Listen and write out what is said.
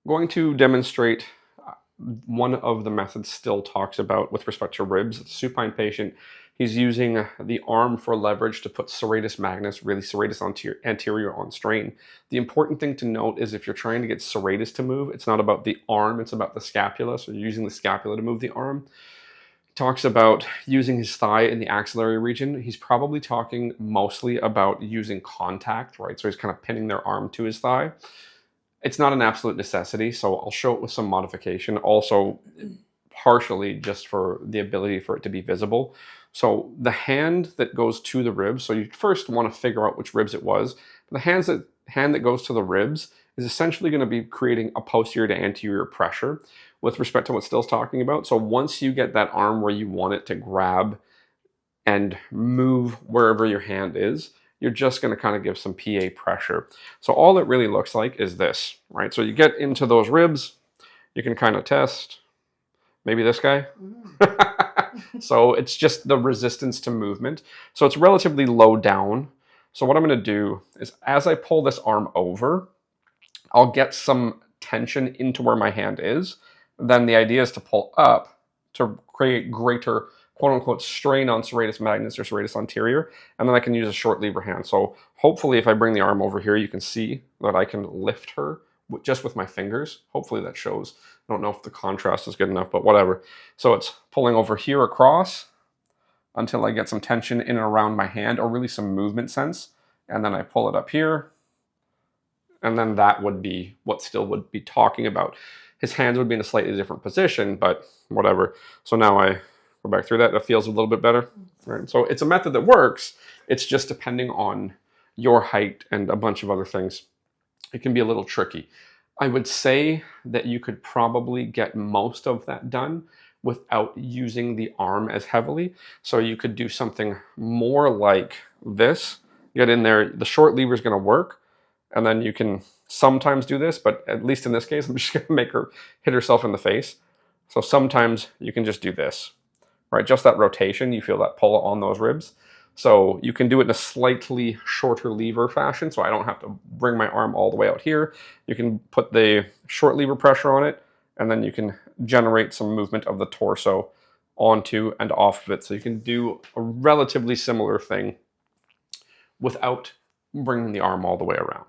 going to demonstrate one of the methods Still talks about with respect to ribs. The supine patient, he's using the arm for leverage to put serratus magnus, really serratus anterior on strain. The important thing to note is if you're trying to get serratus to move, it's not about the arm, it's about the scapula. So you're using the scapula to move the arm. He talks about using his thigh in the axillary region. He's probably talking mostly about using contact, right? So he's kind of pinning their arm to his thigh. It's not an absolute necessity, so I'll show it with some modification. Also, partially just for the ability for it to be visible. So the hand that goes to the ribs, so you first want to figure out which ribs it was. The hand that goes to the ribs is essentially going to be creating a posterior to anterior pressure with respect to what Still's talking about. So once you get that arm where you want it to grab and move wherever your hand is, you're just going to kind of give some PA pressure. So all it really looks like is this, right? So you get into those ribs, you can kind of test, maybe this guy. So it's just the resistance to movement. So it's relatively low down. So what I'm going to do is as I pull this arm over, I'll get some tension into where my hand is. Then the idea is to pull up to create greater quote-unquote strain on serratus magnus or serratus anterior, and then I can use a short lever hand. So hopefully if I bring the arm over here, you can see that I can lift her just with my fingers. Hopefully that shows. I don't know if the contrast is good enough, but whatever. So it's pulling over here across until I get some tension in and around my hand, or really some movement sense, and then I pull it up here, and then that would be what Still would be talking about. His hands would be in a slightly different position, but whatever. So now I go back through that. It feels a little bit better. Right? So it's a method that works. It's just depending on your height and a bunch of other things. It can be a little tricky. I would say that you could probably get most of that done without using the arm as heavily. So you could do something more like this. Get in there. The short lever is going to work. And then you can sometimes do this, but at least in this case, I'm just going to make her hit herself in the face. So sometimes you can just do this. Right, just that rotation, you feel that pull on those ribs. So you can do it in a slightly shorter lever fashion, so I don't have to bring my arm all the way out here. You can put the short lever pressure on it, and then you can generate some movement of the torso onto and off of it. So you can do a relatively similar thing without bringing the arm all the way around.